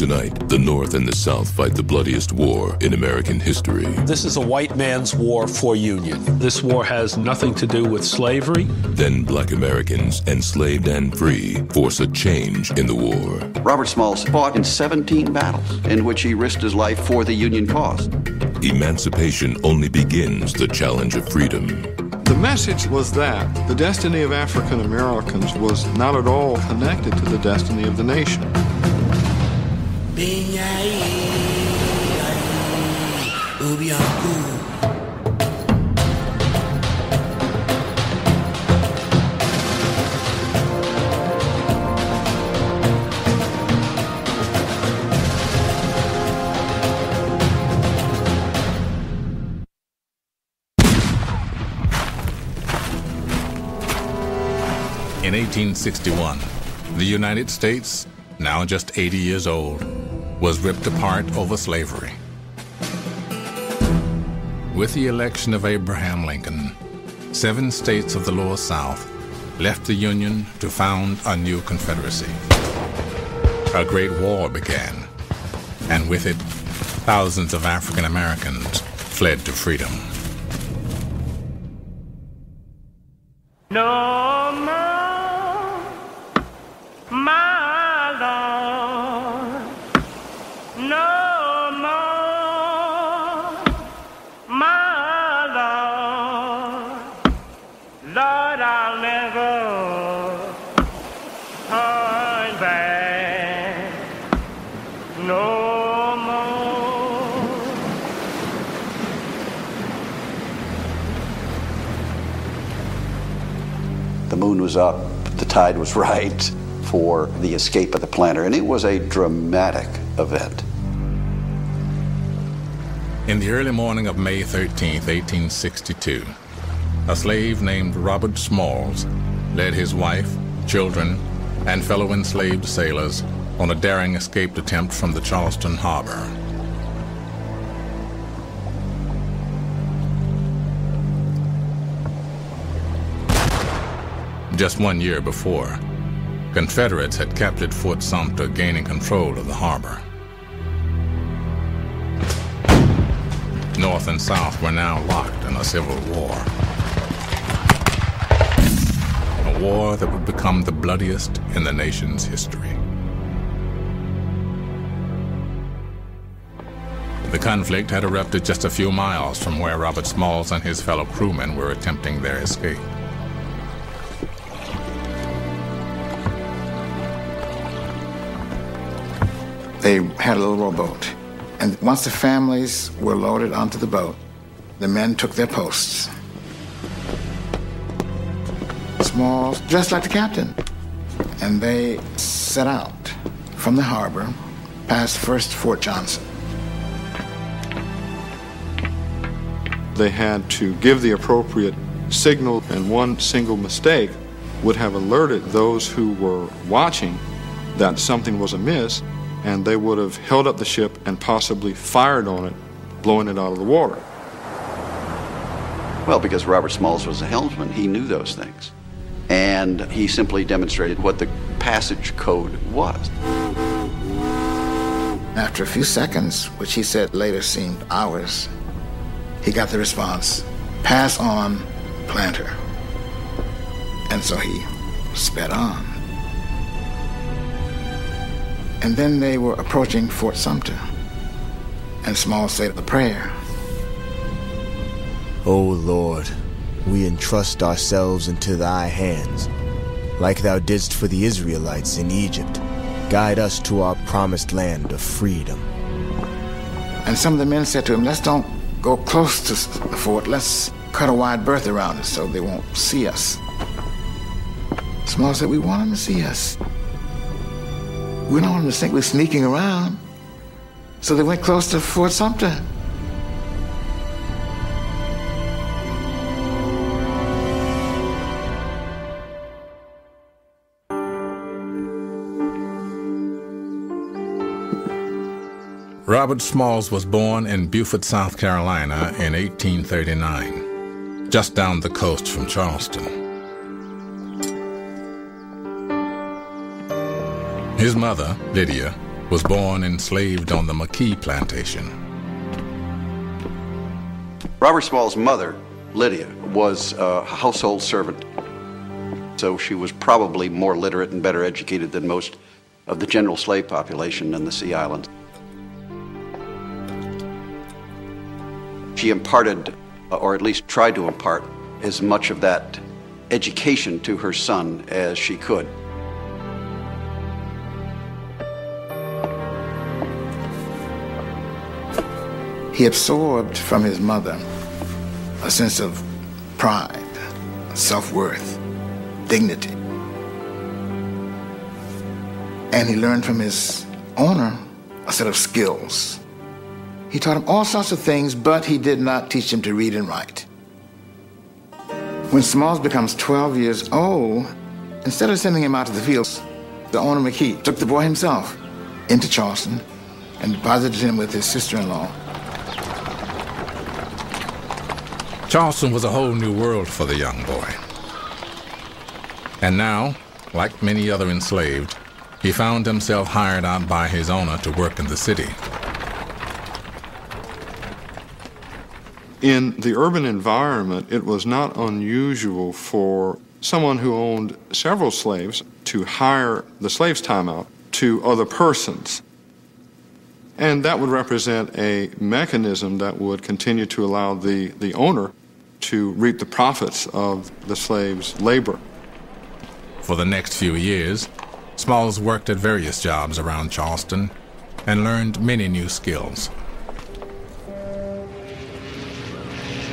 Tonight, the North and the South fight the bloodiest war in American history. This is a white man's war for union. This war has nothing to do with slavery. Then Black Americans, enslaved and free, force a change in the war. Robert Smalls fought in 17 battles in which he risked his life for the Union cause. Emancipation only begins the challenge of freedom. The message was that the destiny of African Americans was not at all connected to the destiny of the nation. In 1861, the United States, now just 80 years old, was ripped apart over slavery. With the election of Abraham Lincoln, 7 states of the Lower South left the Union to found a new Confederacy. A great war began, and with it, thousands of African Americans fled to freedom. No more, my Lord. No more, my Lord. Lord, I'll never turn back. No more. The moon was up, the tide was right for the escape of the planter, and it was a dramatic event. In the early morning of May 13, 1862, a slave named Robert Smalls led his wife, children, and fellow enslaved sailors on a daring escape attempt from the Charleston harbor. Just 1 year before, Confederates had captured Fort Sumter, gaining control of the harbor. North and South were now locked in a civil war. A war that would become the bloodiest in the nation's history. The conflict had erupted just a few miles from where Robert Smalls and his fellow crewmen were attempting their escape. They had a little rowboat, and once the families were loaded onto the boat, the men took their posts. Smalls, dressed like the captain, and they set out from the harbor past first Fort Johnson. They had to give the appropriate signal, and one single mistake would have alerted those who were watching that something was amiss, and they would have held up the ship and possibly fired on it, blowing it out of the water. Well, because Robert Smalls was the helmsman, he knew those things. And he simply demonstrated what the passage code was. After a few seconds, which he said later seemed hours, he got the response, "Pass on, planter." And so he sped on. And then they were approaching Fort Sumter, and Smalls said a prayer. O Lord, we entrust ourselves into thy hands. Like thou didst for the Israelites in Egypt, guide us to our promised land of freedom. And some of the men said to him, "Let's don't go close to the fort. Let's cut a wide berth around it so they won't see us." Smalls said, "We want them to see us. We don't want them to think we're sneaking around." So they went close to Fort Sumter. Robert Smalls was born in Beaufort, South Carolina in 1839, just down the coast from Charleston. His mother, Lydia, was born enslaved on the McKee plantation. Robert Small's mother, Lydia, was a household servant, so she was probably more literate and better educated than most of the general slave population in the Sea Islands. She imparted, or at least tried to impart, as much of that education to her son as she could. He absorbed from his mother a sense of pride, self-worth, dignity. And he learned from his owner a set of skills. He taught him all sorts of things, but he did not teach him to read and write. When Smalls becomes 12 years old, instead of sending him out to the fields, the owner, McKee, took the boy himself into Charleston and deposited him with his sister-in-law. Charleston was a whole new world for the young boy. And now, like many other enslaved, he found himself hired out by his owner to work in the city. In the urban environment, it was not unusual for someone who owned several slaves to hire the slave's time out to other persons. And that would represent a mechanism that would continue to allow the owner to reap the profits of the slave's labor. For the next few years, Smalls worked at various jobs around Charleston and learned many new skills.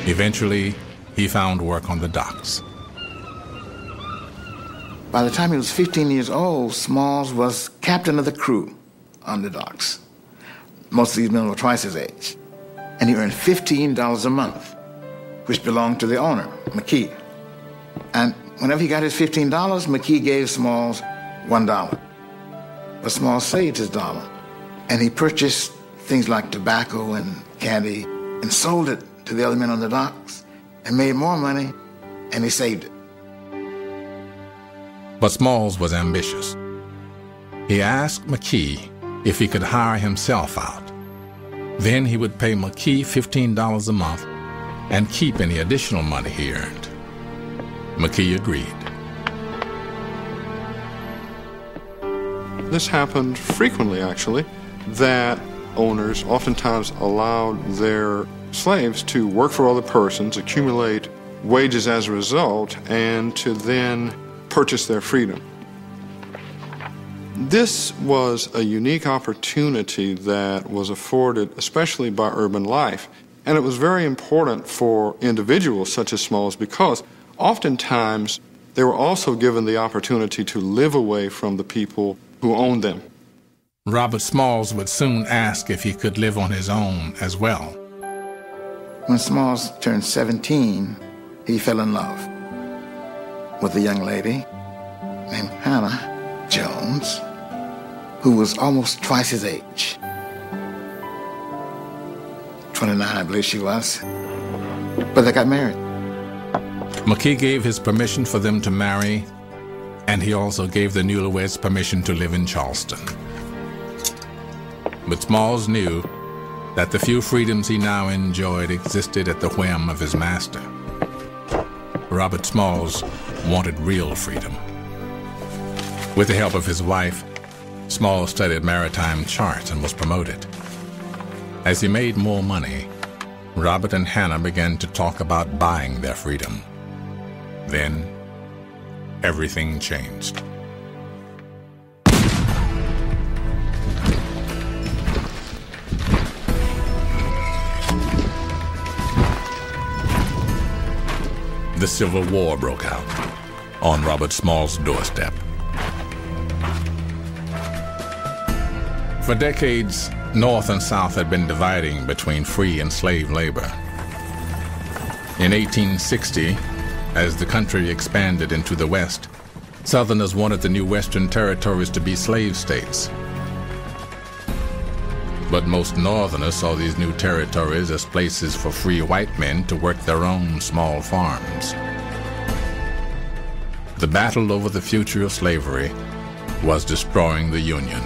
Eventually, he found work on the docks. By the time he was 15 years old, Smalls was captain of the crew on the docks. Most of these men were twice his age. And he earned $15 a month, which belonged to the owner, McKee. And whenever he got his $15, McKee gave Smalls $1. But Smalls saved his dollar, and he purchased things like tobacco and candy and sold it to the other men on the docks and made more money, and he saved it. But Smalls was ambitious. He asked McKee if he could hire himself out. Then he would pay McKee $15 a month and keep any additional money he earned. McKee agreed. This happened frequently, actually, that owners oftentimes allowed their slaves to work for other persons, accumulate wages as a result, and to then purchase their freedom. This was a unique opportunity that was afforded especially by urban life, and it was very important for individuals such as Smalls because oftentimes they were also given the opportunity to live away from the people who owned them. Robert Smalls would soon ask if he could live on his own as well. When Smalls turned 17, he fell in love with a young lady named Hannah Jones, who was almost twice his age. 29, I believe she was. But they got married. McKee gave his permission for them to marry, and he also gave the newlyweds permission to live in Charleston. But Smalls knew that the few freedoms he now enjoyed existed at the whim of his master. Robert Smalls wanted real freedom. With the help of his wife, Smalls studied maritime charts and was promoted. As he made more money, Robert and Hannah began to talk about buying their freedom. Then, everything changed. The Civil War broke out on Robert Smalls' doorstep. For decades, North and South had been dividing between free and slave labor. In 1860, as the country expanded into the West, Southerners wanted the new Western territories to be slave states. But most Northerners saw these new territories as places for free white men to work their own small farms. The battle over the future of slavery was destroying the Union.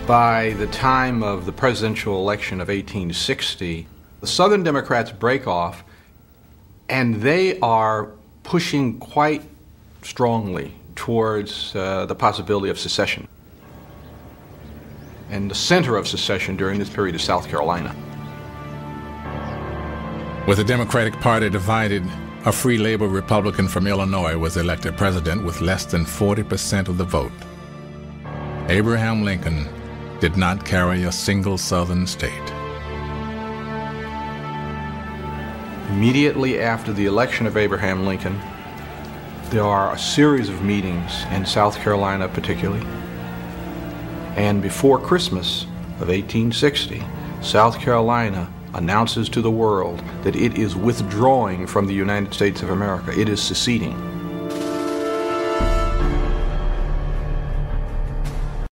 By the time of the presidential election of 1860, the Southern Democrats break off, and they are pushing quite strongly towards the possibility of secession. And the center of secession during this period is South Carolina. With the Democratic Party divided, a free labor Republican from Illinois was elected president with less than 40% of the vote. Abraham Lincoln did not carry a single Southern state. Immediately after the election of Abraham Lincoln, there are a series of meetings in South Carolina particularly. And before Christmas of 1860, South Carolina announces to the world that it is withdrawing from the United States of America. It is seceding.